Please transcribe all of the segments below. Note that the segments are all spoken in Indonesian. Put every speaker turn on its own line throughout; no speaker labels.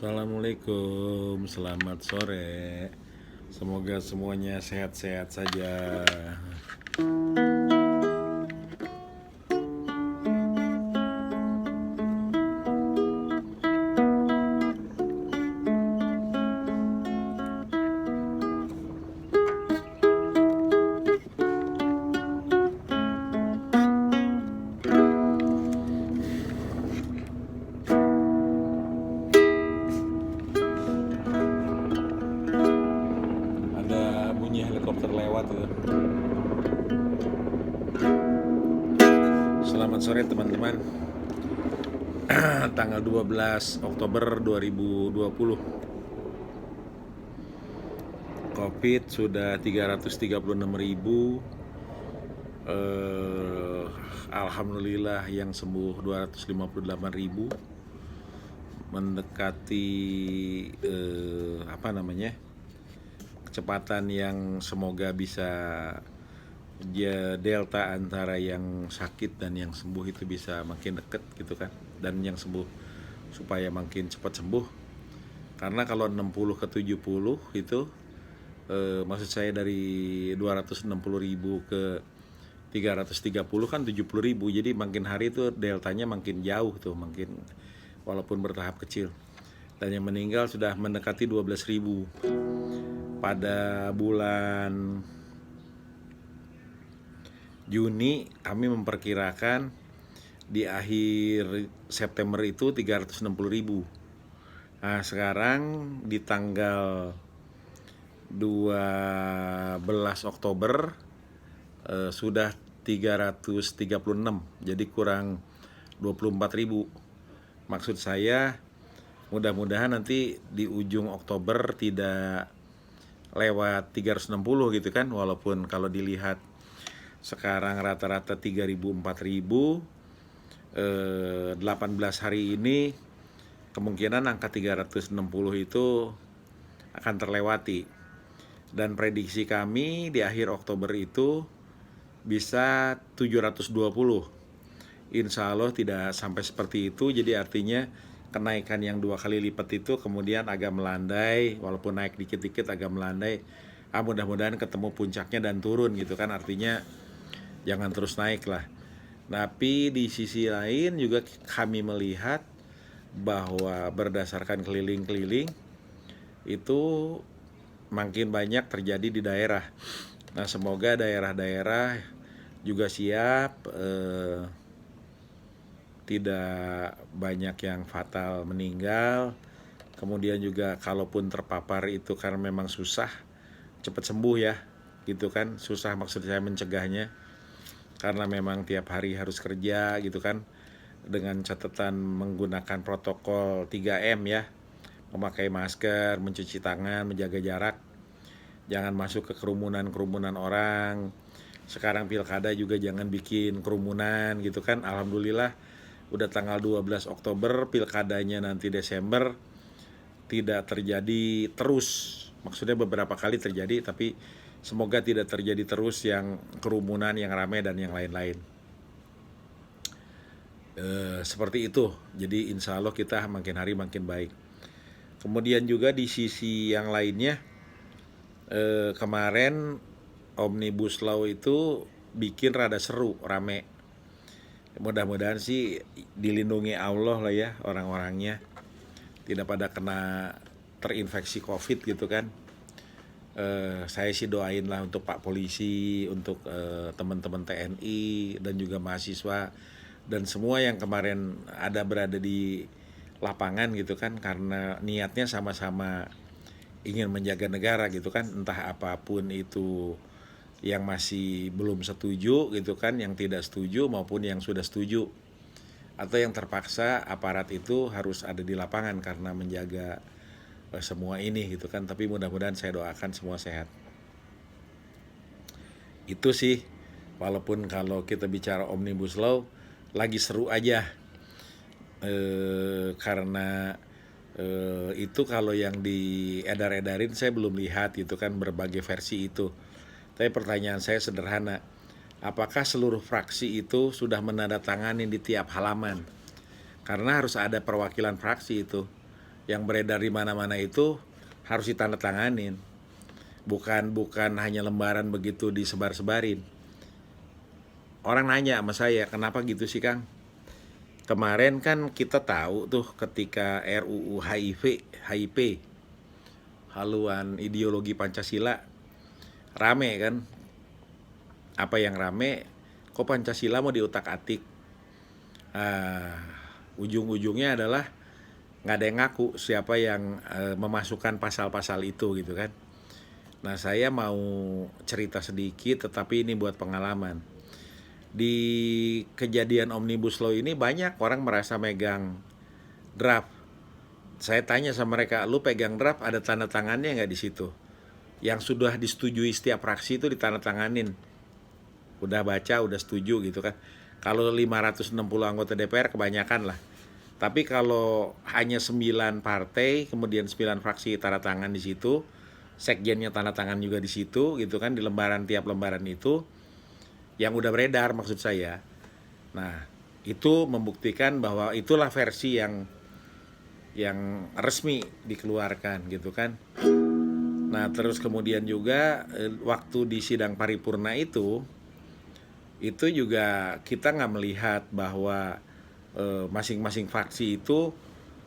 Assalamualaikum, selamat sore. Semoga semuanya sehat-sehat saja. Ada bunyi helikopter lewat itu. Selamat sore teman-teman. Tanggal 12 Oktober 2020. Covid sudah 336.000. Alhamdulillah yang sembuh 258.000. Mendekati kecepatan yang semoga bisa delta antara yang sakit dan yang sembuh itu bisa makin deket gitu kan, dan yang sembuh supaya makin cepat sembuh. Karena kalau 60 ke 70 itu maksud saya dari 260.000 ke 330 kan 70.000, jadi makin hari itu deltanya makin jauh tuh, makin walaupun bertahap kecil. Dan yang meninggal sudah mendekati 12.000. Pada bulan Juni kami memperkirakan di akhir September itu 360.000. Nah sekarang di tanggal 12 Oktober sudah 336, jadi kurang 24.000. Maksud saya mudah-mudahan nanti di ujung Oktober tidak lewat 360 gitu kan, walaupun kalau dilihat sekarang rata-rata 3.000 4.000, 18 hari ini kemungkinan angka 360 itu akan terlewati. Dan prediksi kami di akhir Oktober itu bisa 720. Insya Allah tidak sampai seperti itu, jadi artinya kenaikan yang 2 kali lipat itu kemudian agak melandai, walaupun naik dikit-dikit agak melandai. Mudah-mudahan ketemu puncaknya dan turun gitu kan, artinya jangan terus naik lah. Tapi di sisi lain juga kami melihat bahwa berdasarkan keliling-keliling itu makin banyak terjadi di daerah. Nah semoga daerah-daerah juga siap, tidak banyak yang fatal meninggal. Kemudian juga kalaupun terpapar itu karena memang susah cepat sembuh ya gitu kan. Susah maksud saya mencegahnya, karena memang tiap hari harus kerja gitu kan, dengan catatan menggunakan protokol 3M ya, memakai masker, mencuci tangan, menjaga jarak, jangan masuk ke kerumunan orang. Sekarang pilkada juga jangan bikin kerumunan gitu kan. Alhamdulillah udah tanggal 12 Oktober, pilkadanya nanti Desember tidak terjadi terus. Maksudnya beberapa kali terjadi, tapi semoga tidak terjadi terus yang kerumunan, yang ramai dan yang lain-lain. Seperti itu. Jadi insya Allah kita makin hari makin baik. Kemudian juga di sisi yang lainnya, kemarin Omnibus Law itu bikin rada seru, rame. Mudah-mudahan sih dilindungi Allah lah ya orang-orangnya, tidak pada kena terinfeksi COVID gitu kan. Saya sih doain lah untuk Pak Polisi, untuk teman-teman TNI dan juga mahasiswa dan semua yang kemarin berada di lapangan gitu kan, karena niatnya sama-sama ingin menjaga negara gitu kan. Entah apapun itu yang masih belum setuju gitu kan, yang tidak setuju maupun yang sudah setuju, atau yang terpaksa aparat itu harus ada di lapangan karena menjaga semua ini gitu kan. Tapi mudah-mudahan saya doakan semua sehat. Itu sih, walaupun kalau kita bicara Omnibus Law lagi seru aja, karena itu kalau yang diedar-edarin saya belum lihat gitu kan, berbagai versi itu. Tapi pertanyaan saya sederhana, apakah seluruh fraksi itu sudah menandatangani di tiap halaman? Karena harus ada perwakilan fraksi itu. yang beredar di mana-mana itu harus ditandatanganin. Bukan hanya lembaran begitu disebar-sebarin. Orang nanya sama saya, kenapa gitu sih Kang? Kemarin kan kita tahu tuh ketika RUU HIP, haluan ideologi Pancasila, rame kan? Apa yang rame? Kok Pancasila mau diutak-atik? Ujung-ujungnya adalah nggak ada yang ngaku siapa yang memasukkan pasal-pasal itu gitu kan. Nah, saya mau cerita sedikit, tetapi ini buat pengalaman. Di kejadian Omnibus Law ini banyak orang merasa megang draft. Saya tanya sama mereka, lu pegang draft ada tanda tangannya nggak di situ? Yang sudah disetujui setiap fraksi itu ditandatanganin. Udah baca, udah setuju gitu kan. Kalau 560 anggota DPR kebanyakan lah. Tapi kalau hanya 9 partai, kemudian 9 fraksi tanda tangan di situ, sekjennya tanda tangan juga di situ gitu kan, di lembaran, tiap lembaran itu yang udah beredar maksud saya. Nah, itu membuktikan bahwa itulah versi yang resmi dikeluarkan gitu kan. Nah, terus kemudian juga waktu di sidang paripurna itu juga kita nggak melihat bahwa masing-masing fraksi itu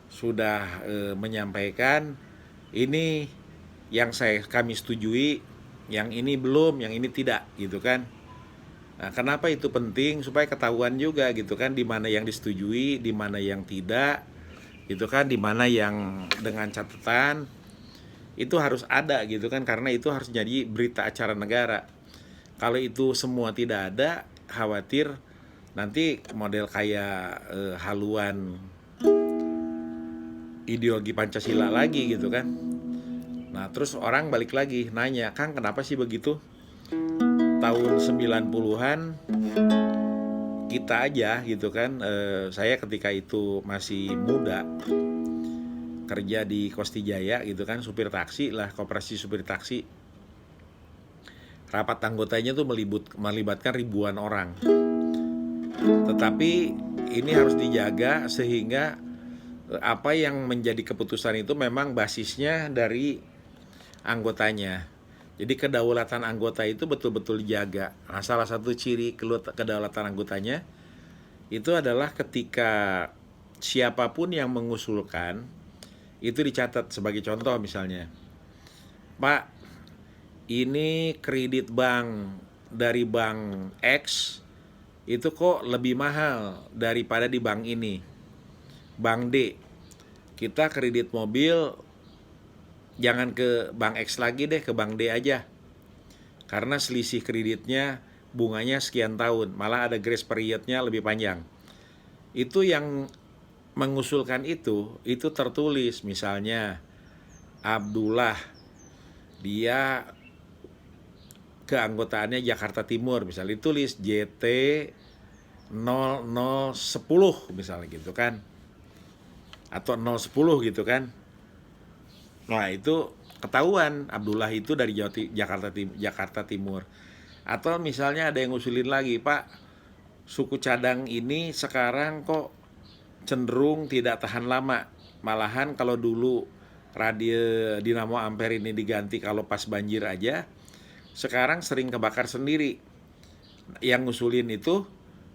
sudah menyampaikan ini yang kami setujui, yang ini belum, yang ini tidak gitu kan. Nah, kenapa itu penting? Supaya ketahuan juga gitu kan, di mana yang disetujui, di mana yang tidak gitu kan, di mana yang dengan catatan. Itu harus ada gitu kan, karena itu harus jadi berita acara negara. Kalau itu semua tidak ada, khawatir nanti model kayak haluan ideologi Pancasila lagi gitu kan. Nah, terus orang balik lagi nanya, Kang kenapa sih begitu? Tahun 90-an kita aja gitu kan, saya ketika itu masih muda, kerja di Kosti Jaya gitu kan, supir taksi lah, koperasi supir taksi. Rapat anggotanya tuh melibatkan ribuan orang. Tetapi ini harus dijaga sehingga apa yang menjadi keputusan itu memang basisnya dari anggotanya. Jadi kedaulatan anggota itu betul-betul dijaga. Nah, salah satu ciri kedaulatan anggotanya itu adalah ketika siapapun yang mengusulkan itu dicatat. Sebagai contoh misalnya, Pak, ini kredit bank dari bank X itu kok lebih mahal daripada di bank ini. Bank D, kita kredit mobil jangan ke bank X lagi deh, ke bank D aja. Karena selisih kreditnya bunganya sekian tahun, malah ada grace periodnya lebih panjang. Itu yang mengusulkan itu tertulis. Misalnya Abdullah, dia keanggotaannya Jakarta Timur, misalnya ditulis JT 0010 misalnya gitu kan, atau 010 gitu kan. Nah, itu ketahuan Abdullah itu dari Jakarta Timur. Atau misalnya ada yang ngusulin lagi, Pak, suku cadang ini sekarang kok cenderung tidak tahan lama. Malahan kalau dulu radio dinamo ampere ini diganti kalau pas banjir aja, sekarang sering kebakar sendiri. Yang ngusulin itu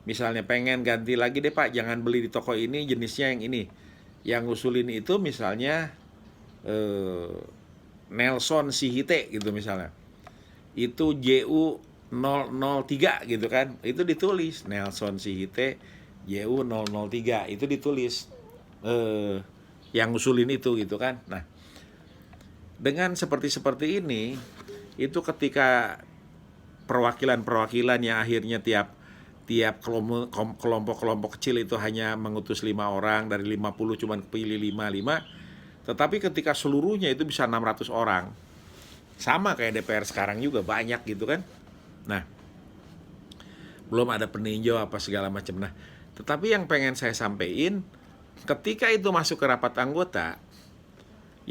misalnya pengen ganti lagi deh Pak, jangan beli di toko ini, jenisnya yang ini. Yang ngusulin itu misalnya Nelson Sihite gitu misalnya, itu JU 003 gitu kan, itu ditulis Nelson Sihite JU 003, itu ditulis yang ngusulin itu gitu kan. Nah, dengan seperti ini, itu ketika perwakilan yang akhirnya tiap kelompok kecil itu hanya mengutus 5 orang, dari 50 cuman kepilih 5. Tetapi ketika seluruhnya itu bisa 600 orang. Sama kayak DPR sekarang juga banyak gitu kan. Nah, belum ada peninjau apa segala macam. Nah, tetapi yang pengen saya sampaikan, ketika itu masuk ke rapat anggota,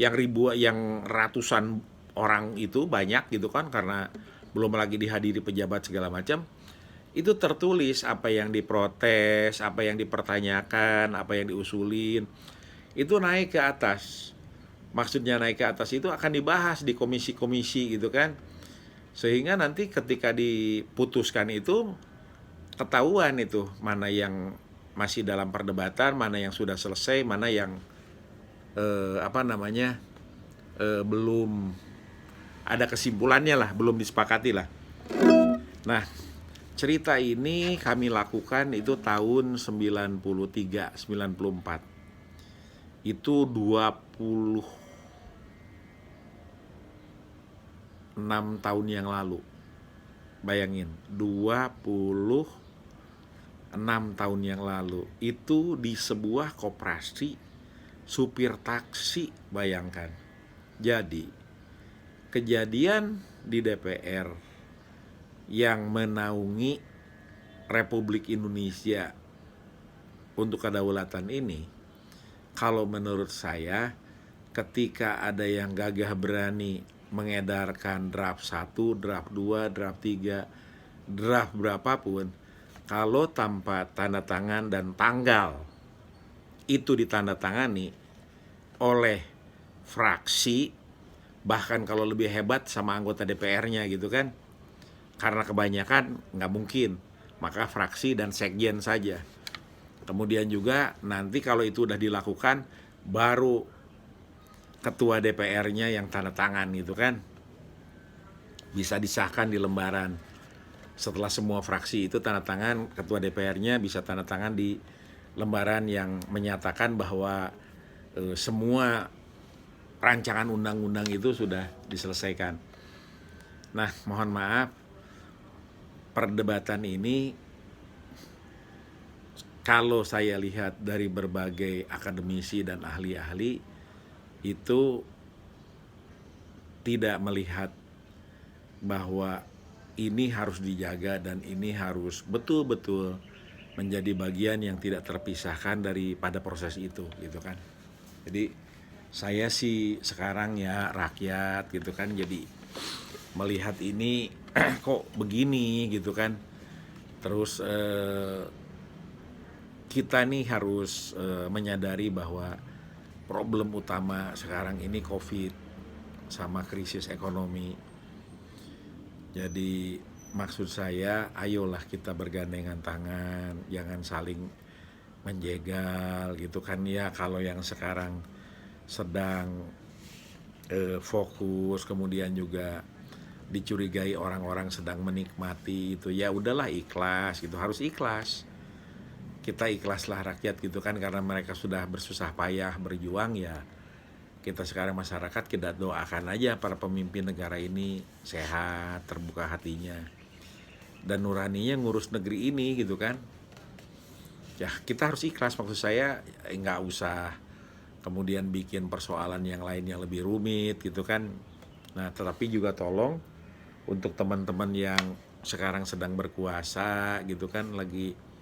yang ratusan orang itu banyak gitu kan, karena belum lagi dihadiri pejabat segala macam, itu tertulis apa yang diprotes, apa yang dipertanyakan, apa yang diusulin. itu naik ke atas. Maksudnya naik ke atas itu akan dibahas di komisi-komisi gitu kan. Sehingga nanti ketika diputuskan itu ketahuan itu mana yang masih dalam perdebatan, mana yang sudah selesai, mana yang belum ada kesimpulannya lah, belum disepakati lah. Nah, cerita ini kami lakukan itu tahun 93, 94. Itu 26 tahun yang lalu. Bayangin, 26 tahun yang lalu. Itu di sebuah koperasi supir taksi, bayangkan. Jadi, kejadian di DPR yang menaungi Republik Indonesia untuk kedaulatan ini, kalau menurut saya, ketika ada yang gagah berani mengedarkan draft 1, draft 2, draft 3, draft berapapun, kalau tanpa tanda tangan dan tanggal itu ditandatangani oleh fraksi, bahkan kalau lebih hebat sama anggota DPR-nya gitu kan, karena kebanyakan nggak mungkin, maka fraksi dan sekjen saja. Kemudian juga nanti kalau itu udah dilakukan, baru ketua DPR-nya yang tanda tangan gitu kan, bisa disahkan di lembaran. Setelah semua fraksi itu tanda tangan, ketua DPR-nya bisa tanda tangan di lembaran yang menyatakan bahwa semua rancangan undang-undang itu sudah diselesaikan. Nah, mohon maaf, perdebatan ini kalau saya lihat dari berbagai akademisi dan ahli-ahli itu tidak melihat bahwa ini harus dijaga dan ini harus betul-betul menjadi bagian yang tidak terpisahkan daripada proses itu gitu kan. Jadi saya sih sekarang ya rakyat gitu kan, jadi melihat ini kok begini gitu kan. Terus kita nih harus menyadari bahwa problem utama sekarang ini COVID sama krisis ekonomi. Jadi maksud saya, ayolah kita bergandengan tangan, jangan saling menjegal gitu kan ya. Kalau yang sekarang sedang fokus, kemudian juga dicurigai orang-orang sedang menikmati itu, ya udahlah ikhlas gitu, harus ikhlas. Kita ikhlaslah rakyat gitu kan, karena mereka sudah bersusah payah berjuang ya. Kita sekarang masyarakat, kita doakan aja para pemimpin negara ini sehat, terbuka hatinya, dan nuraninya ngurus negeri ini gitu kan. Ya kita harus ikhlas, maksud saya nggak usah kemudian bikin persoalan yang lain yang lebih rumit gitu kan. Nah tetapi juga tolong untuk teman-teman yang sekarang sedang berkuasa gitu kan, lagi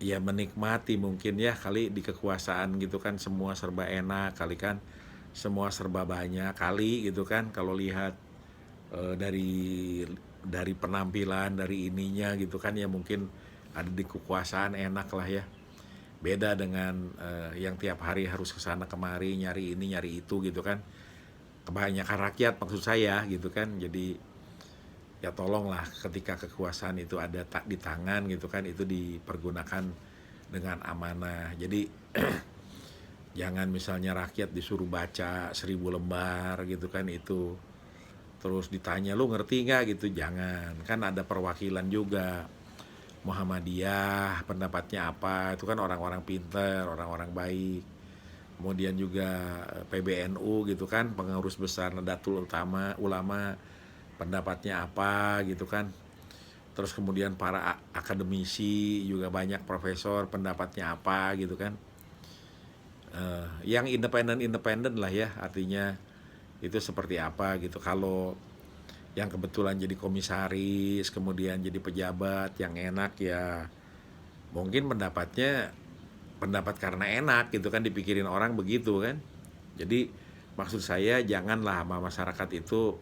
ya menikmati mungkin ya kali di kekuasaan gitu kan, semua serba enak kali kan, semua serba banyak kali gitu kan. Kalau lihat dari penampilan, dari ininya gitu kan, ya mungkin ada di kekuasaan enak lah ya. Beda dengan yang tiap hari harus kesana kemari nyari ini nyari itu gitu kan. Kebanyakan rakyat maksud saya gitu kan. Jadi ya tolonglah ketika kekuasaan itu ada di tangan gitu kan, itu dipergunakan dengan amanah. Jadi jangan misalnya rakyat disuruh baca 1000 lembar gitu kan, itu terus ditanya lu ngerti nggak gitu, jangan. Kan ada perwakilan juga, Muhammadiyah pendapatnya apa, itu kan orang-orang pinter, orang-orang baik. Kemudian juga PBNU gitu kan, pengurus besar Nahdlatul Ulama pendapatnya apa gitu kan. Terus kemudian para akademisi juga banyak, profesor pendapatnya apa gitu kan. Yang independen lah ya, artinya itu seperti apa gitu. Kalau yang kebetulan jadi komisaris, kemudian jadi pejabat yang enak ya mungkin pendapat karena enak gitu kan, dipikirin orang begitu kan. Jadi maksud saya janganlah sama masyarakat itu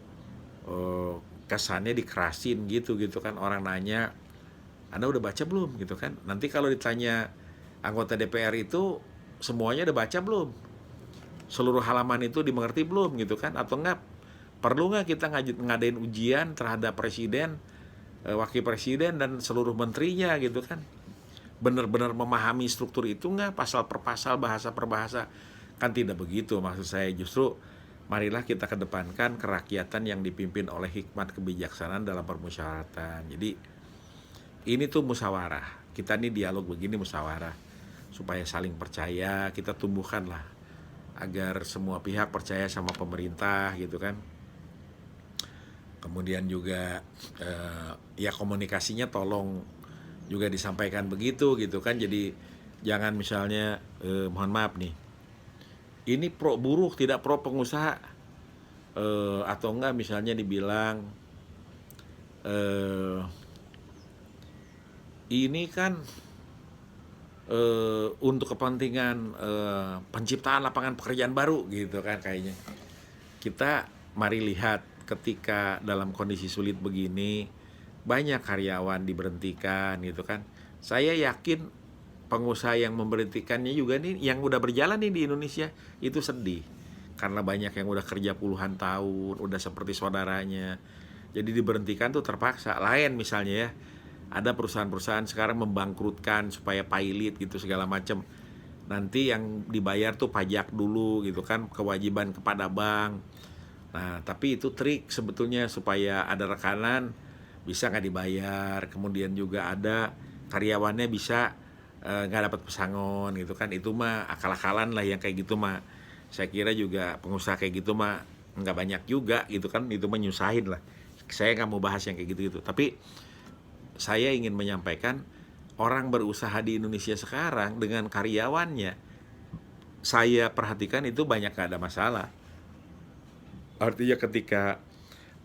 kesannya dikerasin gitu kan. Orang nanya, Anda udah baca belum gitu kan. Nanti kalau ditanya anggota DPR itu semuanya udah baca belum? Seluruh halaman itu dimengerti belum gitu kan? Atau enggak perlu nggak kita ngadain ujian terhadap presiden, wakil presiden dan seluruh menterinya gitu kan? Benar-benar memahami struktur itu nggak, pasal per pasal, bahasa per bahasa? Kan tidak begitu maksud saya. Justru marilah kita kedepankan kerakyatan yang dipimpin oleh hikmat kebijaksanaan dalam permusyawaratan. Jadi ini tuh musyawarah. Kita nih dialog begini musyawarah supaya saling percaya, kita tumbuhkan lah agar semua pihak percaya sama pemerintah gitu kan. Kemudian juga ya komunikasinya tolong juga disampaikan begitu gitu kan. Jadi jangan misalnya mohon maaf nih, ini pro buruh tidak pro pengusaha, atau enggak misalnya dibilang ini kan untuk kepentingan penciptaan lapangan pekerjaan baru gitu kan. Kayaknya kita mari lihat ketika dalam kondisi sulit begini banyak karyawan diberhentikan gitu kan. Saya yakin pengusaha yang memberhentikannya juga nih yang udah berjalan nih di Indonesia itu sedih karena banyak yang udah kerja puluhan tahun, udah seperti saudaranya, jadi diberhentikan tuh terpaksa. Lain misalnya ya, ada perusahaan-perusahaan sekarang membangkrutkan supaya pilot gitu segala macam, nanti yang dibayar tuh pajak dulu gitu kan, kewajiban kepada bank. Nah tapi itu trik sebetulnya supaya ada rekanan bisa nggak dibayar, kemudian juga ada karyawannya bisa nggak dapat pesangon gitu kan. Itu mah akal-akalan lah yang kayak gitu mah. Saya kira juga pengusaha kayak gitu mah nggak banyak juga gitu kan. Itu mah nyusahin lah. Saya nggak mau bahas yang kayak gitu-gitu. Tapi saya ingin menyampaikan orang berusaha di Indonesia sekarang dengan karyawannya, saya perhatikan itu banyak nggak ada masalah. Artinya ketika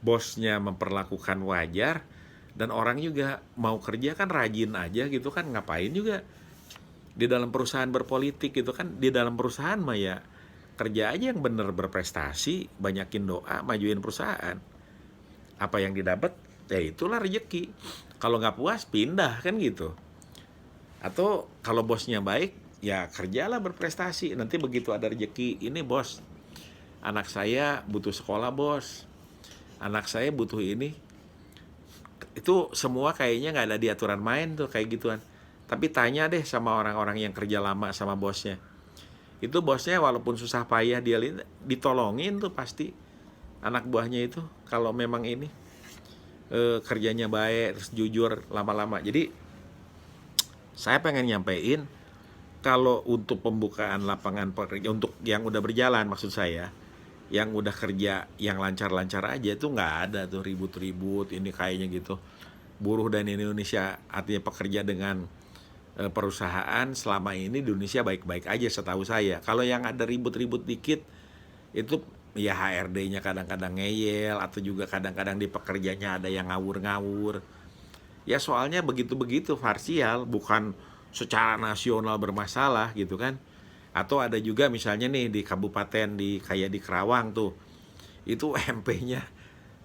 bosnya memperlakukan wajar dan orang juga mau kerja kan rajin aja gitu kan, ngapain juga di dalam perusahaan berpolitik gitu kan. Di dalam perusahaan mah ya kerja aja yang bener, berprestasi, banyakin doa, majuin perusahaan. Apa yang didapat ya itulah rezeki. Kalau nggak puas pindah kan gitu. Atau kalau bosnya baik ya kerjalah berprestasi. Nanti begitu ada rezeki, ini bos, anak saya butuh sekolah bos, anak saya butuh ini. Itu semua kayaknya nggak ada di aturan main tuh kayak gituan. Tapi tanya deh sama orang-orang yang kerja lama sama bosnya. Itu bosnya walaupun susah payah dia ditolongin tuh pasti anak buahnya itu, kalau memang ini kerjanya baik terus jujur lama-lama. Jadi saya pengen nyampein kalau untuk pembukaan lapangan pekerjaan untuk yang udah berjalan, maksud saya yang udah kerja yang lancar-lancar aja tuh nggak ada tuh ribut-ribut ini kayaknya gitu. Buruh dan Indonesia artinya pekerja dengan perusahaan selama ini di Indonesia baik-baik aja setahu saya. Kalau yang ada ribut-ribut dikit itu ya HRD-nya kadang-kadang ngeyel, atau juga kadang-kadang di pekerjanya ada yang ngawur-ngawur. Ya soalnya begitu-begitu parsial, bukan secara nasional bermasalah gitu kan. Atau ada juga misalnya nih di kabupaten kayak di Kerawang tuh, itu UMP-nya,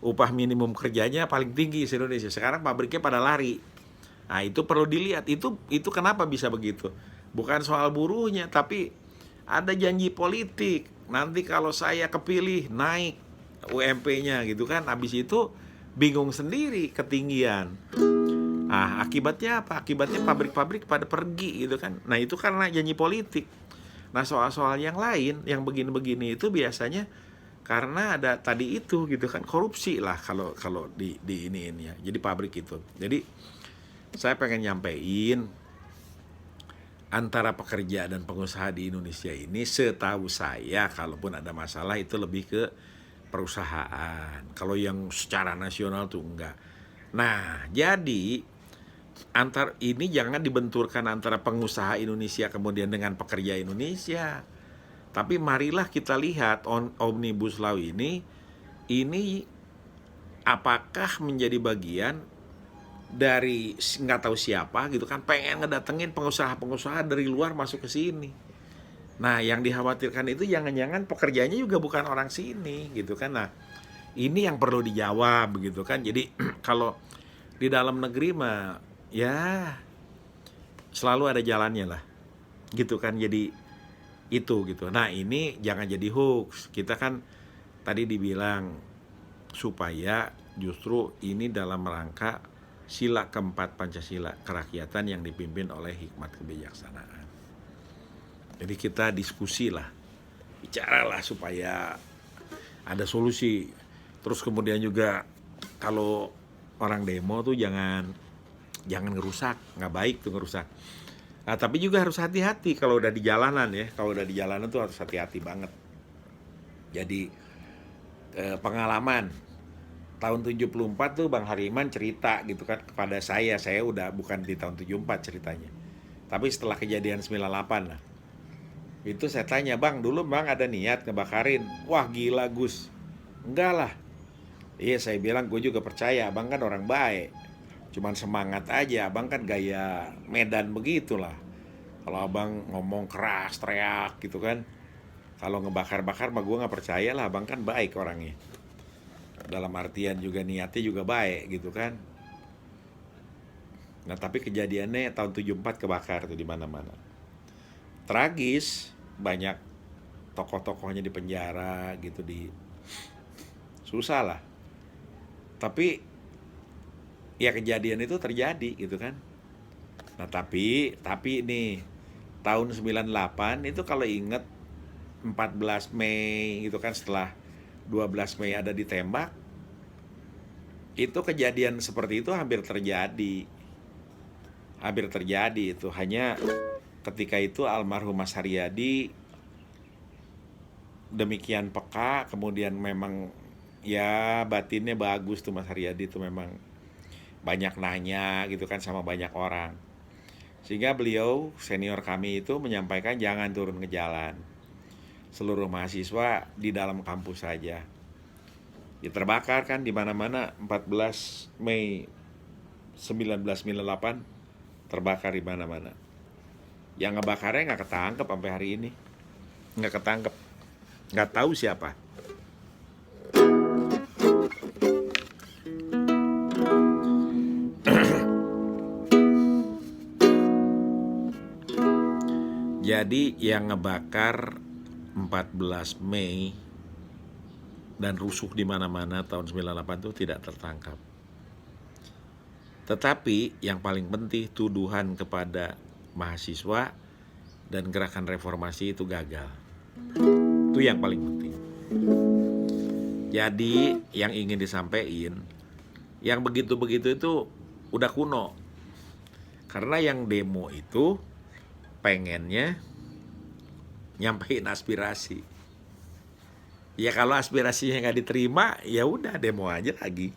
upah minimum kerjanya paling tinggi di Indonesia. Sekarang pabriknya pada lari. Nah itu perlu dilihat, itu kenapa bisa begitu. Bukan soal buruhnya, tapi ada janji politik. Nanti kalau saya kepilih naik UMP-nya gitu kan. Habis itu bingung sendiri ketinggian. Nah akibatnya apa? Akibatnya pabrik-pabrik pada pergi gitu kan. Nah itu karena janji politik. Nah soal-soal yang lain, yang begini-begini itu biasanya karena ada tadi itu gitu kan, korupsi lah kalau di ini ya. Jadi pabrik itu. Jadi saya pengen nyampein antara pekerja dan pengusaha di Indonesia ini, setahu saya kalaupun ada masalah itu lebih ke perusahaan. Kalau yang secara nasional tuh enggak. Nah, jadi antar ini jangan dibenturkan antara pengusaha Indonesia kemudian dengan pekerja Indonesia. Tapi marilah kita lihat Omnibus Law ini apakah menjadi bagian dari nggak tahu siapa gitu kan, pengen ngedatengin pengusaha-pengusaha dari luar masuk ke sini. Nah yang dikhawatirkan itu jangan-jangan pekerjanya juga bukan orang sini gitu kan. Nah ini yang perlu dijawab gitu kan. Jadi kalau di dalam negeri mah ya selalu ada jalannya lah gitu kan. Jadi itu gitu. Nah ini jangan jadi hoax. Kita kan tadi dibilang supaya justru ini dalam rangka sila keempat Pancasila, kerakyatan yang dipimpin oleh hikmat kebijaksanaan. Jadi kita diskusi lah, bicaralah supaya ada solusi. Terus kemudian juga kalau orang demo tuh jangan ngerusak, nggak baik tuh ngerusak. Nah, tapi juga harus hati-hati kalau udah di jalanan ya. Kalau udah di jalanan tuh harus hati-hati banget. Jadi pengalaman tahun 74 tuh Bang Hariman cerita gitu kan kepada saya udah bukan di tahun 74 ceritanya. Tapi setelah kejadian 98 lah. Itu saya tanya, "Bang, dulu Bang ada niat ngebakarin?" "Wah, gila Gus." "Enggak lah." Iya, saya bilang gue juga percaya, Abang kan orang baik. Cuman semangat aja, Abang kan gaya Medan begitulah. Kalau Abang ngomong keras, teriak gitu kan. Kalau ngebakar-bakar mah gue gak percaya lah, Abang kan baik orangnya. Dalam artian juga niatnya juga baik gitu kan. Nah tapi kejadiannya tahun 74 kebakar tuh di mana-mana. Tragis, banyak tokoh-tokohnya di penjara gitu, susah lah. Tapi ya kejadian itu terjadi gitu kan. Nah tapi nih tahun 98 itu kalau inget 14 Mei gitu kan, setelah 12 Mei ada ditembak, itu kejadian seperti itu hampir terjadi itu. Hanya ketika itu almarhum Mas Haryadi demikian peka, kemudian memang ya batinnya bagus tuh Mas Haryadi tuh, memang banyak nanya gitu kan sama banyak orang, sehingga beliau senior kami itu menyampaikan jangan turun ke jalan, seluruh mahasiswa di dalam kampus saja. Ya terbakar kan di mana-mana. 14 Mei 1998 terbakar di mana-mana. Yang ngebakarnya nggak ketangkep sampai hari ini, nggak ketangkep, nggak tahu siapa. Jadi yang ngebakar 14 Mei dan rusuh di mana-mana tahun 98 itu tidak tertangkap. Tetapi yang paling penting, tuduhan kepada mahasiswa dan gerakan reformasi itu gagal. Itu yang paling penting. Jadi yang ingin disampaikan, yang begitu-begitu itu udah kuno. Karena yang demo itu pengennya nyampein aspirasi. Ya kalau aspirasinya nggak diterima, ya udah demo aja lagi.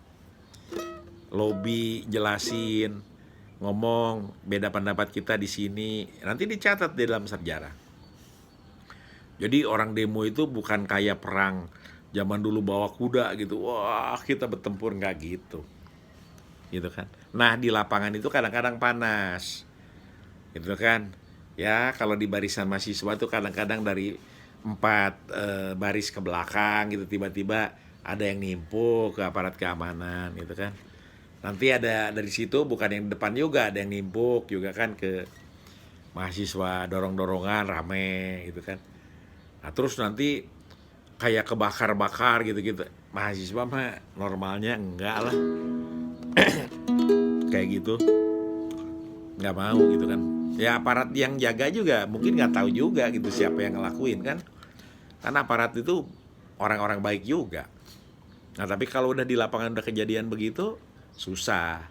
Lobby, jelasin, ngomong beda pendapat kita di sini, nanti dicatat di dalam sejarah. Jadi orang demo itu bukan kayak perang zaman dulu bawa kuda gitu, wah kita bertempur, nggak gitu, gitu kan. Nah di lapangan itu kadang-kadang panas, gitu kan. Ya kalau di barisan mahasiswa tuh kadang-kadang dari 4 baris ke belakang gitu, tiba-tiba ada yang nimpuk ke aparat keamanan gitu kan. Nanti ada dari situ, bukan yang depan juga, ada yang nimpuk juga kan ke mahasiswa, dorong-dorongan rame gitu kan. Nah terus nanti kayak kebakar-bakar gitu-gitu. Mahasiswa mah normalnya enggak lah kayak gitu, nggak mau gitu kan. Ya aparat yang jaga juga mungkin nggak tahu juga gitu siapa yang ngelakuin kan, karena aparat itu orang-orang baik juga. Nah tapi kalau udah di lapangan udah kejadian begitu, susah.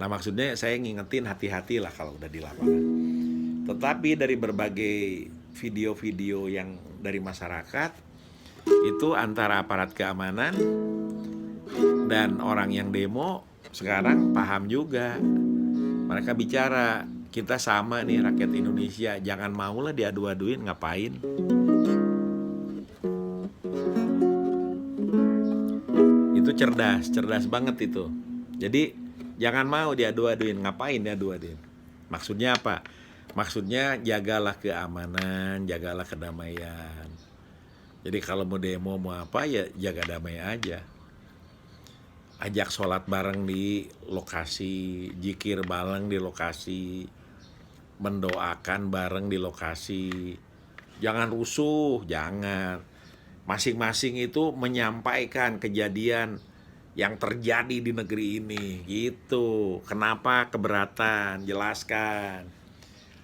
Nah maksudnya saya ngingetin hati-hati lah kalau udah di lapangan. Tetapi dari berbagai video-video yang dari masyarakat, itu antara aparat keamanan dan orang yang demo sekarang paham juga. Mereka bicara, kita sama nih rakyat Indonesia, jangan maulah diadu-aduin, ngapain. Itu cerdas banget itu. Jadi jangan mau diadu-aduin, ngapain diadu-aduin. Maksudnya apa? Maksudnya jagalah keamanan, jagalah kedamaian. Jadi kalau mau demo mau apa ya jaga damai aja. Ajak sholat bareng di lokasi, zikir bareng di lokasi, mendoakan bareng di lokasi. Jangan rusuh, jangan. Masing-masing itu menyampaikan kejadian yang terjadi di negeri ini, gitu. Kenapa keberatan? Jelaskan.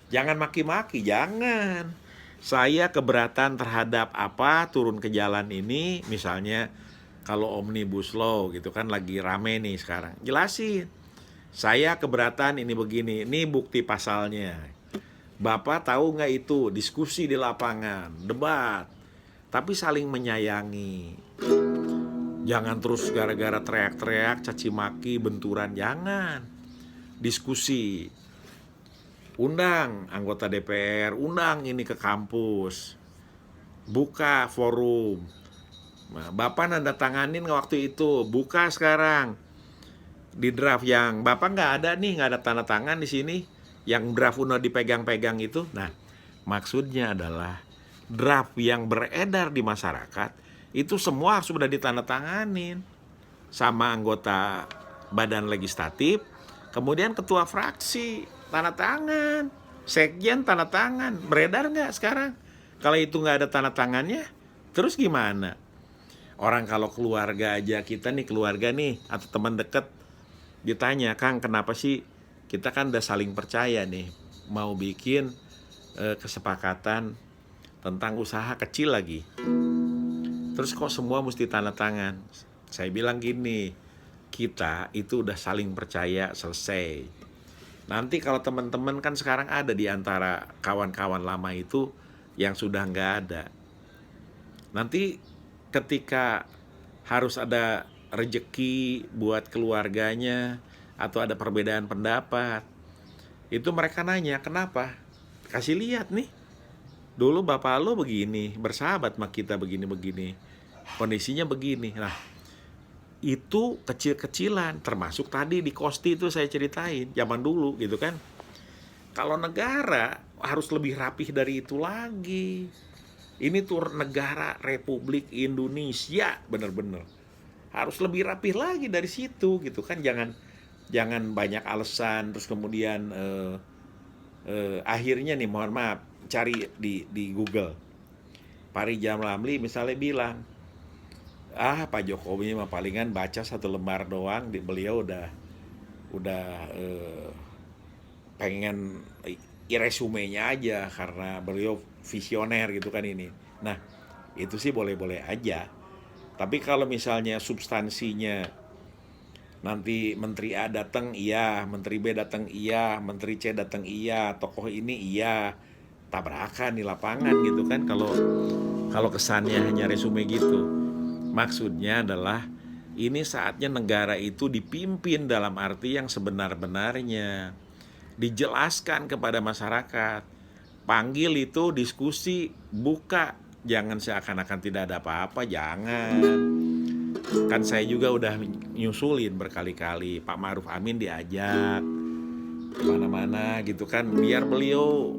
Jangan maki-maki, jangan. Saya keberatan terhadap apa turun ke jalan ini, misalnya kalau Omnibus Law gitu kan lagi rame nih sekarang. Jelasin. Saya keberatan ini begini, ini bukti pasalnya. Bapak tahu nggak itu? Diskusi di lapangan, debat. Tapi saling menyayangi. Jangan terus gara-gara teriak-teriak, caci maki, benturan, jangan. Diskusi. Undang anggota DPR, undang ini ke kampus. Buka forum. Nah, Bapak nanda tanganin waktu itu, buka sekarang. Di draft yang Bapak nggak ada nih, nggak ada tanda tangan di sini. Yang draft udah dipegang-pegang itu. Nah, maksudnya adalah draft yang beredar di masyarakat itu semua harus sudah ditandatanganin sama anggota badan legislatif, kemudian ketua fraksi tanda tangan, sekjen tanda tangan. Beredar nggak sekarang? Kalau itu nggak ada tanda tangannya, terus gimana? Orang kalau keluarga aja, kita nih keluarga nih atau teman dekat ditanya, Kang kenapa sih kita kan udah saling percaya nih mau bikin kesepakatan tentang usaha kecil lagi, terus kok semua mesti tanda tangan? Saya bilang gini, kita itu udah saling percaya, selesai. Nanti kalau teman-teman kan sekarang ada di antara kawan-kawan lama itu yang sudah nggak ada. Nanti ketika harus ada rejeki buat keluarganya atau ada perbedaan pendapat, itu mereka nanya, kenapa? Kasih lihat nih, dulu bapak lo begini, bersahabat sama kita begini-begini, kondisinya begini. Nah, itu kecil-kecilan, termasuk tadi di Kosti itu saya ceritain, zaman dulu gitu kan. Kalau negara harus lebih rapih dari itu lagi. Ini tuh negara Republik Indonesia, bener-bener harus lebih rapih lagi dari situ gitu kan. Jangan banyak alasan, terus kemudian akhirnya nih, mohon maaf, cari di Google, Pak Rijal Ramli misalnya bilang, Pak Jokowi mah palingan baca satu lembar doang, beliau udah pengen resumenya aja karena beliau visioner gitu kan ini. Nah, itu sih boleh-boleh aja. Tapi kalau misalnya substansinya nanti Menteri A datang iya, Menteri B datang iya, Menteri C datang iya, tokoh ini iya, tabrakan di lapangan gitu kan. Kalau kesannya hanya resume gitu. Maksudnya adalah ini saatnya negara itu dipimpin dalam arti yang sebenar-benarnya. Dijelaskan kepada masyarakat. Panggil itu diskusi, buka. Jangan seakan-akan tidak ada apa-apa, jangan. Kan saya juga udah nyusulin berkali-kali, Pak Ma'ruf Amin diajak kemana-mana gitu kan, biar beliau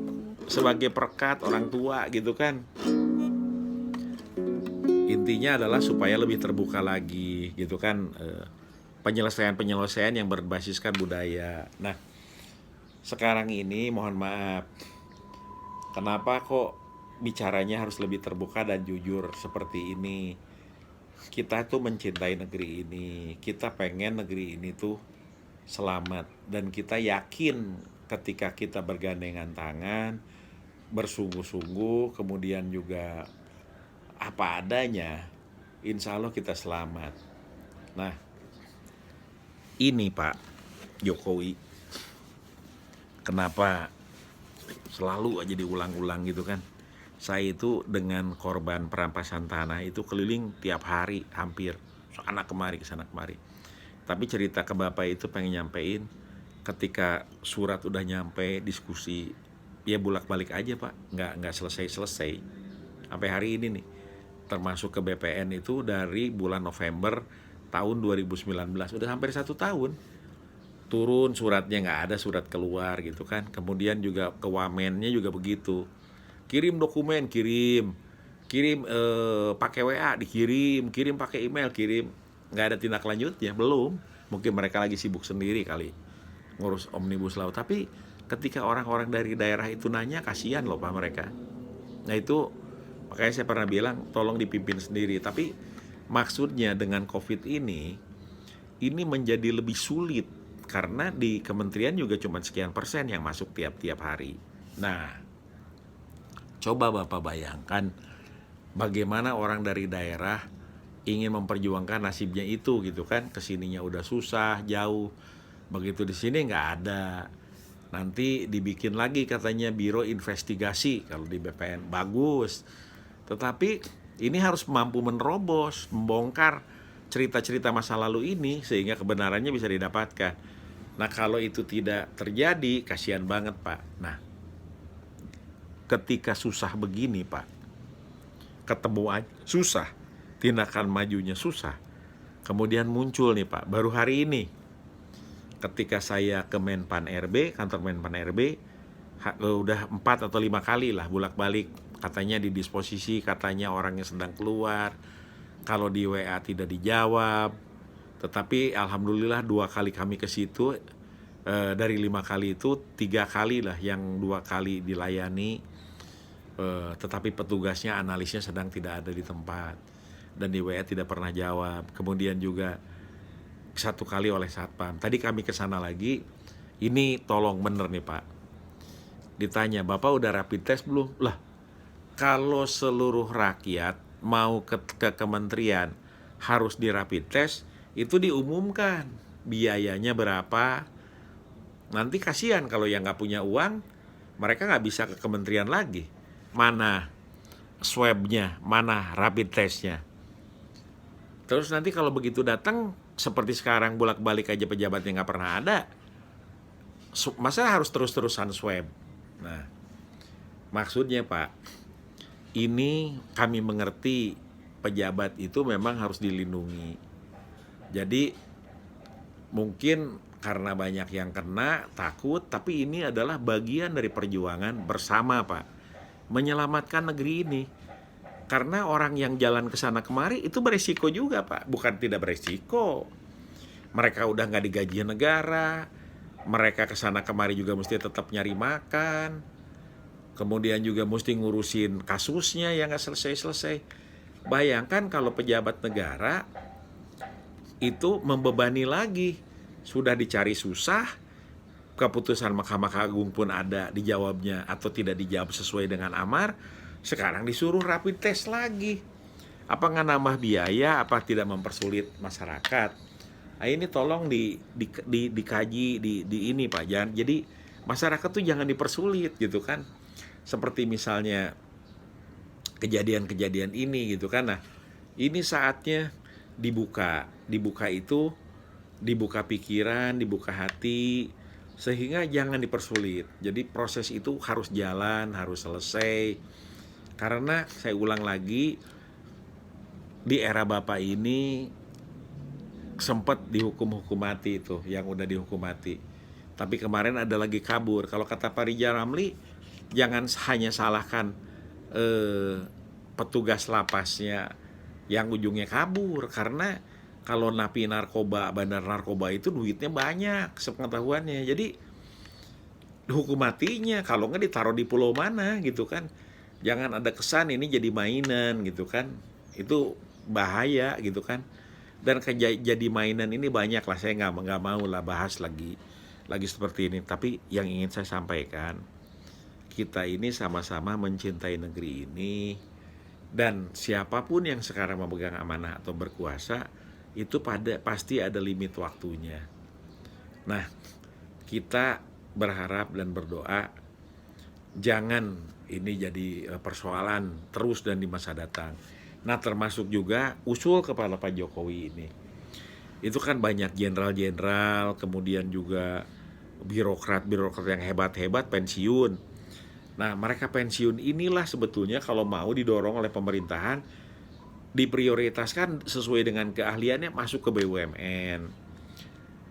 sebagai perekat orang tua gitu kan. Intinya adalah supaya lebih terbuka lagi gitu kan, penyelesaian-penyelesaian yang berbasiskan budaya. Nah, sekarang ini mohon maaf, kenapa kok bicaranya harus lebih terbuka dan jujur seperti ini? Kita tuh mencintai negeri ini, kita pengen negeri ini tuh selamat, dan kita yakin ketika kita bergandengan tangan, bersungguh-sungguh, kemudian juga apa adanya, insya Allah kita selamat. Nah, ini Pak Jokowi, kenapa selalu aja diulang-ulang gitu kan? Saya itu dengan korban perampasan tanah itu keliling tiap hari hampir, sana kemari, kesana kemari. Tapi cerita ke Bapak itu pengen nyampein, ketika surat udah nyampe, diskusi, ya bolak-balik aja Pak, nggak selesai-selesai. Sampai hari ini nih, termasuk ke BPN itu dari bulan November tahun 2019, udah hampir 1 tahun. Turun suratnya nggak ada surat keluar gitu kan. Kemudian juga ke Wamennya juga begitu. Kirim dokumen, kirim pakai WA, dikirim, kirim pakai email, kirim, nggak ada tindak lanjutnya, belum. Mungkin mereka lagi sibuk sendiri kali ngurus Omnibus Law. Tapi ketika orang-orang dari daerah itu nanya, kasihan loh Pak mereka. Nah itu makanya saya pernah bilang tolong dipimpin sendiri. Tapi maksudnya dengan COVID ini menjadi lebih sulit karena di kementerian juga cuma sekian persen yang masuk tiap-tiap hari. Nah, coba Bapak bayangkan bagaimana orang dari daerah ingin memperjuangkan nasibnya itu gitu kan, kesininya udah susah, jauh, begitu di sini nggak ada. Nanti dibikin lagi katanya biro investigasi kalau di BPN, bagus. Tetapi ini harus mampu menerobos, membongkar cerita-cerita masa lalu ini sehingga kebenarannya bisa didapatkan. Nah kalau itu tidak terjadi, kasihan banget Pak. Nah ketika susah begini Pak, ketemu aja susah, tindakan majunya susah. Kemudian muncul nih Pak, baru hari ini ketika saya ke Menpan RB, kantor Menpan RB, udah 4 atau 5 kali lah bolak-balik, katanya didisposisi, katanya orangnya sedang keluar, kalau di WA tidak dijawab. Tetapi alhamdulillah 2 kali kami ke situ, dari 5 kali itu 3 kali lah yang 2 kali dilayani, tetapi petugasnya, analisnya sedang tidak ada di tempat, dan di WA tidak pernah jawab. Kemudian juga 1 kali oleh satpam. Tadi kami ke sana lagi, ini tolong bener nih Pak, ditanya, Bapak udah rapid test belum? Lah, kalau seluruh rakyat mau ke kementerian harus di rapid test, itu diumumkan biayanya berapa. Nanti kasihan kalau yang nggak punya uang, mereka nggak bisa ke kementerian lagi. Mana swabnya, mana rapid testnya. Terus nanti kalau begitu datang, seperti sekarang bolak-balik aja pejabatnya nggak pernah ada, masa harus terus-terusan swab? Nah, maksudnya Pak, ini kami mengerti pejabat itu memang harus dilindungi. Jadi mungkin karena banyak yang kena, takut, tapi ini adalah bagian dari perjuangan bersama Pak, menyelamatkan negeri ini. Karena orang yang jalan ke sana kemari itu beresiko juga Pak, bukan tidak beresiko. Mereka udah nggak digaji negara, mereka ke sana kemari juga mesti tetap nyari makan, kemudian juga mesti ngurusin kasusnya yang nggak selesai-selesai. Bayangkan kalau pejabat negara itu membebani lagi, sudah dicari susah, keputusan Mahkamah Agung pun ada dijawabnya atau tidak dijawab sesuai dengan amar, sekarang disuruh rapid test lagi. Apa nggak nambah biaya, apa tidak mempersulit masyarakat? Nah, ini tolong dikaji di ini Pak Jan. Jadi masyarakat tuh jangan dipersulit gitu kan. Seperti misalnya kejadian-kejadian ini gitu kan. Nah, ini saatnya dibuka itu, dibuka pikiran, dibuka hati, sehingga jangan dipersulit. Jadi proses itu harus jalan, harus selesai. Karena saya ulang lagi, di era Bapak ini sempat dihukum mati itu, yang udah dihukum mati. Tapi kemarin ada lagi kabur. Kalau kata Pak Rijal Ramli, jangan hanya salahkan petugas lapasnya yang ujungnya kabur, karena kalau napi narkoba, bandar narkoba itu duitnya banyak sepengetahuannya. Jadi hukum matinya, kalau nggak ditaruh di pulau mana gitu kan. Jangan ada kesan ini jadi mainan gitu kan, itu bahaya gitu kan. Dan jadi mainan ini banyak lah, saya nggak mau lah bahas lagi seperti ini. Tapi yang ingin saya sampaikan, kita ini sama-sama mencintai negeri ini, dan siapapun yang sekarang memegang amanah atau berkuasa itu pasti ada limit waktunya. Nah, kita berharap dan berdoa jangan ini jadi persoalan terus dan di masa datang. Nah, termasuk juga usul kepala Pak Jokowi ini. Itu kan banyak jenderal-jenderal, kemudian juga birokrat yang hebat-hebat pensiun. Nah, mereka pensiun inilah sebetulnya kalau mau didorong oleh pemerintahan, diprioritaskan sesuai dengan keahliannya, masuk ke BUMN,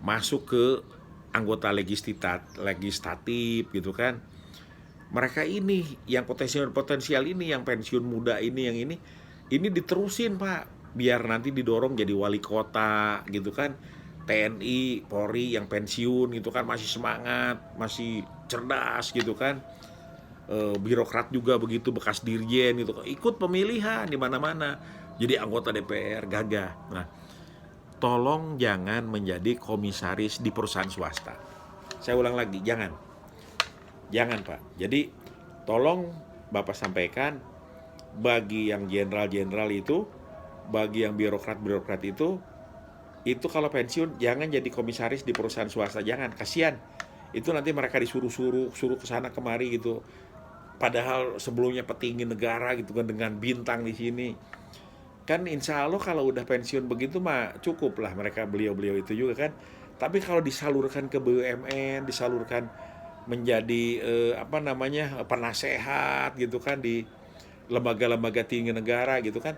masuk ke anggota legislatif gitu kan. Mereka ini yang potensial ini, yang pensiun muda ini, yang ini diterusin Pak, biar nanti didorong jadi wali kota gitu kan. TNI, Polri yang pensiun gitu kan, masih semangat, masih cerdas gitu kan. birokrat juga begitu, bekas dirjen gitu, ikut pemilihan di mana-mana, jadi anggota DPR gagah. Nah, tolong jangan menjadi komisaris di perusahaan swasta. Saya ulang lagi, jangan Pak. Jadi tolong Bapak sampaikan, bagi yang jenderal-jenderal itu, bagi yang birokrat-birokrat itu kalau pensiun jangan jadi komisaris di perusahaan swasta, jangan, kasihan. Itu nanti mereka suruh ke sana kemari gitu. Padahal sebelumnya petinggi negara gitu kan, dengan bintang di sini. Kan insya Allah kalau udah pensiun begitu mah cukup lah mereka, beliau-beliau itu juga kan. Tapi kalau disalurkan ke BUMN, disalurkan menjadi penasehat gitu kan di lembaga-lembaga tinggi negara gitu kan.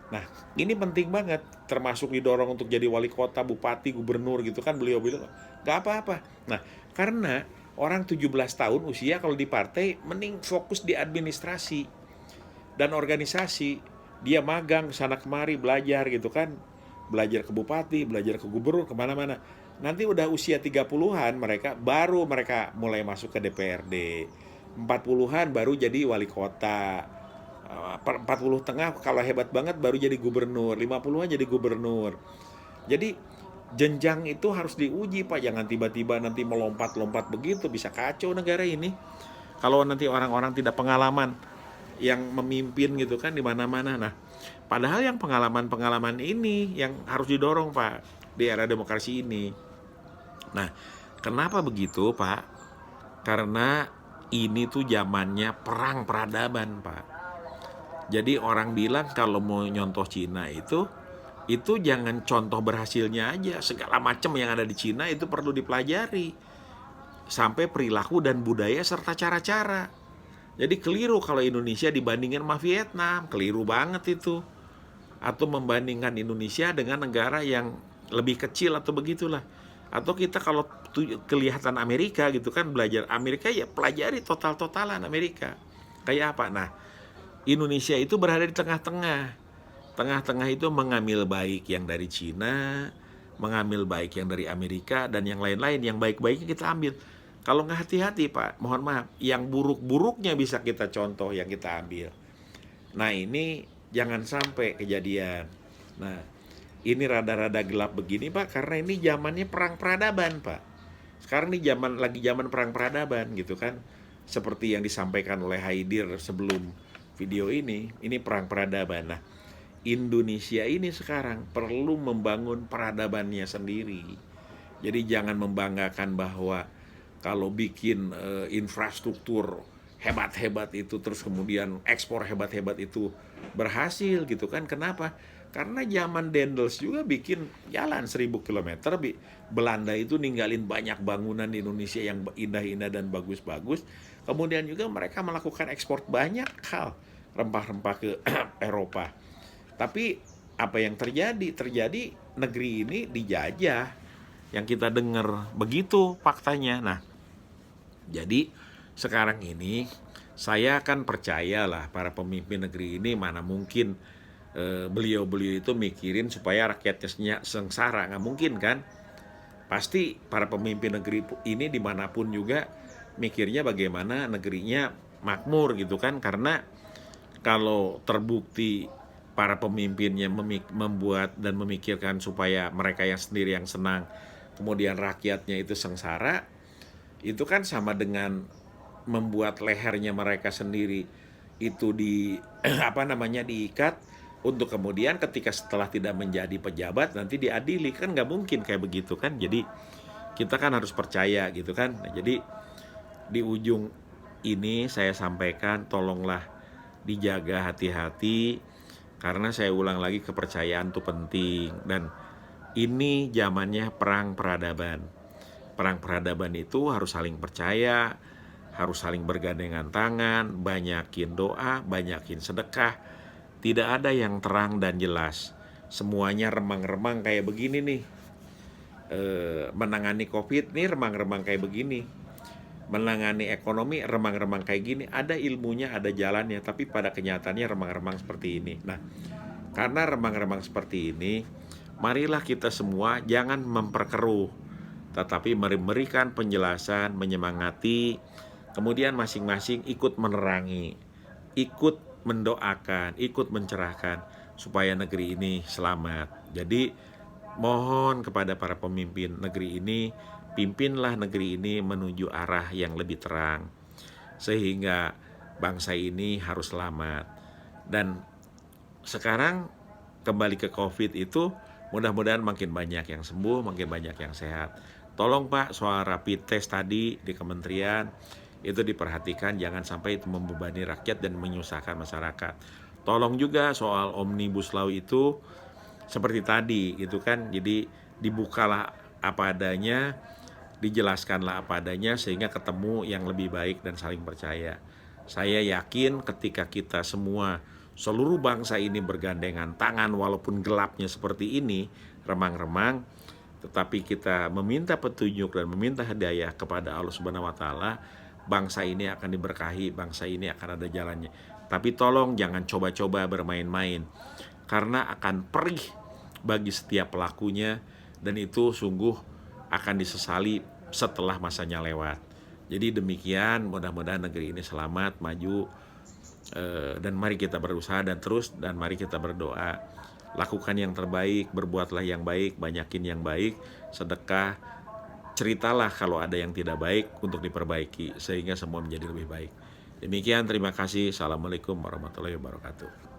Nah, ini penting banget, termasuk didorong untuk jadi wali kota, bupati, gubernur gitu kan, beliau bilang gak apa-apa. Nah, karena orang 17 tahun usia kalau di partai mending fokus di administrasi dan organisasi. Dia magang sana kemari, belajar gitu kan, belajar ke bupati, belajar ke gubernur, kemana-mana. Nanti udah usia 30-an baru mereka mulai masuk ke DPRD. 40-an baru jadi wali kota. 40 tengah kalau hebat banget baru jadi gubernur, 50-an jadi gubernur. Jadi jenjang itu harus diuji Pak, jangan tiba-tiba nanti melompat-lompat begitu, bisa kacau negara ini. Kalau nanti orang-orang tidak pengalaman yang memimpin gitu kan di mana-mana. Nah, padahal yang pengalaman-pengalaman ini yang harus didorong Pak di era demokrasi ini. Nah, kenapa begitu Pak? Karena ini tuh zamannya perang peradaban Pak. Jadi orang bilang kalau mau nyontoh Cina itu jangan contoh berhasilnya aja, segala macam yang ada di Cina itu perlu dipelajari, sampai perilaku dan budaya serta cara-cara. Jadi keliru kalau Indonesia dibandingkan sama Vietnam, keliru banget itu. Atau membandingkan Indonesia dengan negara yang lebih kecil atau begitulah. Atau kita kalau kelihatan Amerika gitu kan, belajar Amerika ya pelajari total-totalan Amerika. Kayak apa? Nah, Indonesia itu berada di tengah-tengah. Tengah-tengah itu mengambil baik yang dari Cina, mengambil baik yang dari Amerika, dan yang lain-lain, yang baik-baiknya kita ambil. Kalau nggak hati-hati Pak, mohon maaf, yang buruk-buruknya bisa kita contoh, yang kita ambil. Nah, ini jangan sampai kejadian. Nah, ini rada-rada gelap begini Pak, karena ini zamannya perang peradaban Pak. Sekarang ini lagi zaman perang peradaban gitu kan. Seperti yang disampaikan oleh Haidir sebelum video ini perang peradaban. Nah, Indonesia ini sekarang perlu membangun peradabannya sendiri. Jadi jangan membanggakan bahwa kalau bikin infrastruktur hebat-hebat itu, terus kemudian ekspor hebat-hebat itu berhasil gitu kan. Kenapa? Karena zaman Dendels juga bikin jalan 1000 km. Belanda itu ninggalin banyak bangunan di Indonesia yang indah-indah dan bagus-bagus. Kemudian juga mereka melakukan ekspor banyak hal, rempah-rempah ke Eropa. Tapi apa yang terjadi? Terjadi negeri ini dijajah. Yang kita dengar begitu faktanya. Nah, jadi sekarang ini saya akan percayalah para pemimpin negeri ini, mana mungkin beliau-beliau itu mikirin supaya rakyatnya sengsara, nggak mungkin kan? Pasti para pemimpin negeri ini dimanapun juga mikirnya bagaimana negerinya makmur gitu kan. Karena kalau terbukti para pemimpinnya membuat dan memikirkan supaya mereka yang sendiri yang senang, kemudian rakyatnya itu sengsara, itu kan sama dengan membuat lehernya mereka sendiri itu diikat untuk kemudian ketika setelah tidak menjadi pejabat nanti diadili. Kan nggak mungkin kayak begitu kan. Jadi kita kan harus percaya gitu kan. Nah, jadi di ujung ini saya sampaikan, tolonglah dijaga hati-hati, karena saya ulang lagi, kepercayaan itu penting. Dan ini zamannya perang peradaban. Perang peradaban itu harus saling percaya, harus saling bergandengan tangan, banyakin doa, banyakin sedekah. Tidak ada yang terang dan jelas, semuanya remang-remang kayak begini nih. Menangani COVID nih remang-remang kayak begini, menangani ekonomi remang-remang kayak gini. Ada ilmunya, ada jalannya, tapi pada kenyataannya remang-remang seperti ini. Nah, karena remang-remang seperti ini, marilah kita semua jangan memperkeruh, tetapi memberikan penjelasan, menyemangati, kemudian masing-masing ikut menerangi, ikut mendoakan, ikut mencerahkan supaya negeri ini selamat. Jadi mohon kepada para pemimpin negeri ini, pimpinlah negeri ini menuju arah yang lebih terang, sehingga bangsa ini harus selamat. Dan sekarang kembali ke COVID itu, mudah-mudahan makin banyak yang sembuh, makin banyak yang sehat. Tolong Pak, soal rapid test tadi di kementerian itu diperhatikan, jangan sampai itu membebani rakyat dan menyusahkan masyarakat. Tolong juga soal Omnibus Law itu seperti tadi gitu kan, jadi dibukalah apa adanya, dijelaskanlah apa adanya sehingga ketemu yang lebih baik dan saling percaya. Saya yakin ketika kita semua, seluruh bangsa ini bergandengan tangan walaupun gelapnya seperti ini, remang-remang, tetapi kita meminta petunjuk dan meminta hidayah kepada Allah Subhanahu wa taala, bangsa ini akan diberkahi, bangsa ini akan ada jalannya. Tapi tolong jangan coba-coba bermain-main, karena akan perih bagi setiap pelakunya, dan itu sungguh akan disesali setelah masanya lewat. Jadi demikian, mudah-mudahan negeri ini selamat, maju, dan mari kita berusaha dan mari kita berdoa. Lakukan yang terbaik, berbuatlah yang baik, banyakin yang baik, sedekah, ceritalah kalau ada yang tidak baik untuk diperbaiki sehingga semua menjadi lebih baik. Demikian, terima kasih. Assalamualaikum warahmatullahi wabarakatuh.